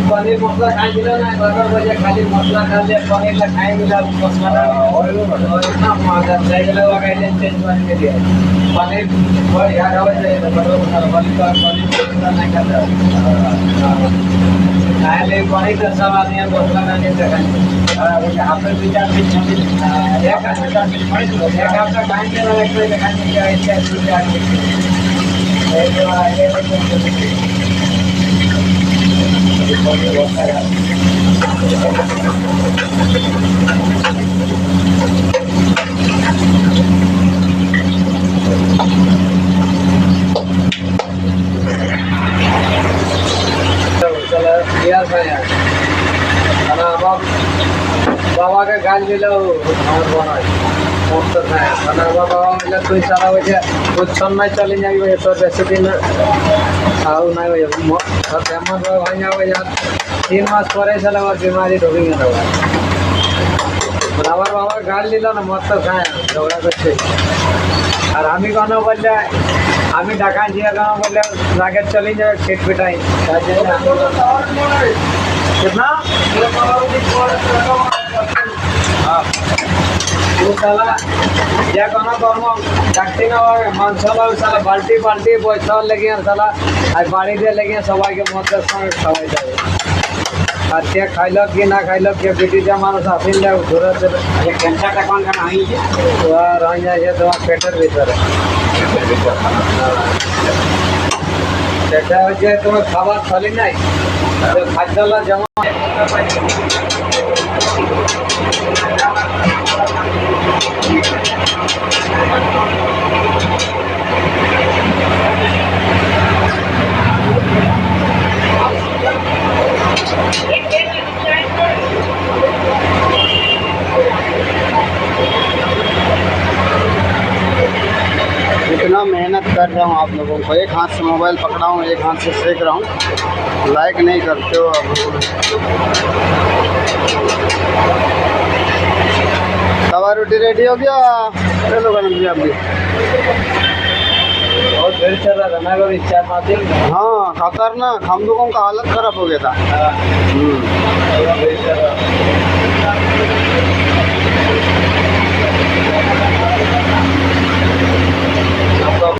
पनीर मसला खाई दिला ना बर्गर बजे खाली मसला खा लिया पनीर ला खाई मिला मसला और इतना मजा चाहिए लगा के चेंज बन के दिया पनीर और यार आवे जाए बर्गर मसाला पनीर नहीं खाता खाए ले पनीर का सब आदमी मसला खाने से खाए आप पे विचार भी एक हफ्ता एक हफ्ता टाइम के लगा के खाने के ऐसे विचार बाबा का गाल मिला बाबा मिला तुम सारा वजह कुछ नहीं चली जाएगी तो रेसिपी में आउ नहीं फेमस भाई यार 3 मास पर चला बीमारी ढोकी আমার বাবা গাল দিল না মত তো খায় ঝগড়া করছে আর আমি কোনো বললে আমি ঢাকা দিয়ে কোনো বললে রাগে চলে যাবে খেট পিটাই कितना साला या कोनो कर्म डाक्टी ना मांसला साला बाल्टी बाल्टी पैसा लेके साला आज बाड़ी दे लेके सबाई के मत संग खावे जाए আর তে খাইল কি না খাইল কে বিটি যা মানুষ আসিন যায় ঘুরে ক্যান্সারটা কোন কেন আইছে আর আই যায় তোমার পেটের ভিতরে সেটা হচ্ছে তোমার খাবার চলে নাই খাদ্যলা জমা इतना मेहनत कर रहा हूँ आप लोगों को, एक हाथ से मोबाइल पकड़ा हूँ, एक हाथ से सेक रहा हूँ, लाइक नहीं करते हो आप। तवा रोटी रेडी हो गया, चलो गणेश जी अभी बहुत देर चल रहा था ना इच्छा पाती। हाँ खतरनाक, हम लोगों का हालत खराब हो गया था।